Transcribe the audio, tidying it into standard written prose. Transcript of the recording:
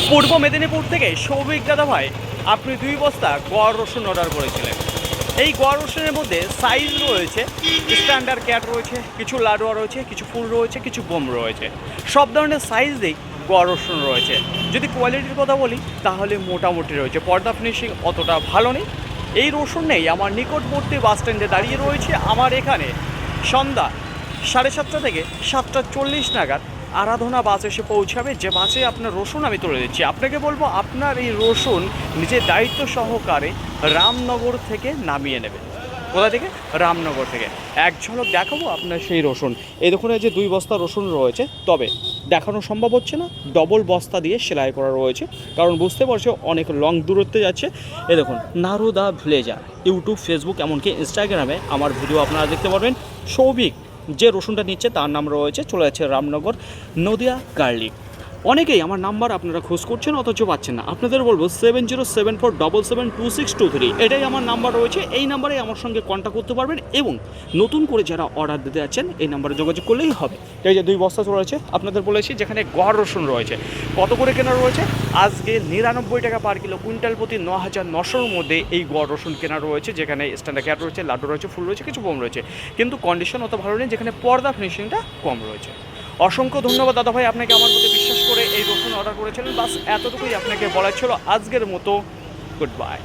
পূর্ব মেদিনীপুর থেকে সৌভিক দাদা ভাই, আপনি 2 বস্তা গড় রসুন অর্ডার করেছিলেন। এই গড় রসুনের মধ্যে সাইজ রয়েছে, স্ট্যান্ডার্ড ক্যাট রয়েছে, কিছু লাডুয়া রয়েছে, কিছু ফুল রয়েছে, কিছু বোম রয়েছে। সব ধরনের সাইজেই গড় রসুন রয়েছে। যদি কোয়ালিটির কথা বলি তাহলে মোটামুটি রয়েছে, পর্দা ফিনিশিং অতটা ভালো নেই। এই রসুন নেই আমার নিকটবর্তী বাস স্ট্যান্ডে দাঁড়িয়ে রয়েছে। আমার এখানে সন্ধ্যা 7:30 থেকে 7:40 নাগাদ আরাধনা বাস এসে পৌঁছাবে, যে বাসে আপনার রসুন আমি তুলে দিচ্ছি। আপনাকে বলবো আপনার এই রসুন নিজের দায়িত্ব সহকারে রামনগর থেকে নামিয়ে নেবে। কোথা থেকে? রামনগর থেকে। এক ঝলক দেখাবো আপনার সেই রসুন। এই দেখুন, এই যে 2 বস্তা রসুন রয়েছে, তবে দেখানো সম্ভব হচ্ছে না, ডবল বস্তা দিয়ে সেলাই করা রয়েছে, কারণ বুঝতে পারছো অনেক লং দূরত্বে যাচ্ছে। এই দেখুন, নারুদা ভিলেজার, ইউটিউব, ফেসবুক, এমনকি ইনস্টাগ্রামে আমার ভিডিও আপনারা দেখতে পারবেন। সৌভিক যে রসুনটা নিচ্ছে তার নাম রয়েছে, চলে যাচ্ছে রামনগর, নদিয়া গার্লিক। অনেকেই আমার নাম্বার আপনারা খোঁজ করছেন অথচ পাচ্ছেন না। আপনাদের বলবো 7074772623, এটাই আমার নাম্বার রয়েছে। এই নাম্বারে আমার সঙ্গে কন্ট্যাক্ট করতে পারবেন এবং নতুন করে যারা অর্ডার দিতে যাচ্ছেন এই নাম্বারে যোগাযোগ করলেই হবে। এই যে 2 বস্তা রয়েছে, আপনাদের বলেছি যেখানে গড় রসুন রয়েছে। কত করে কেনা রয়েছে? আজকে 99 টাকা পার কিলো, কুইন্টাল প্রতি 9900-র মধ্যে এই গড় রসুন কেনা রয়েছে, যেখানে স্ট্যান্ডার্ড ক্যাট রয়েছে, লাড্ডু রয়েছে, ফুল রয়েছে, কিছু বোম রয়েছে, কিন্তু কন্ডিশন অত ভালো নেই, যেখানে পর্দা ফিনিশিংটা কম রয়েছে। অসংখ্য ধন্যবাদ দাদা ভাই, আপনাকে আমার প্রতি বিশ্বাস করে এই রসুন অর্ডার করেছিলেন। বাস এতটুকুই আপনাকে বলার ছিল আজকের মতো। Good bye.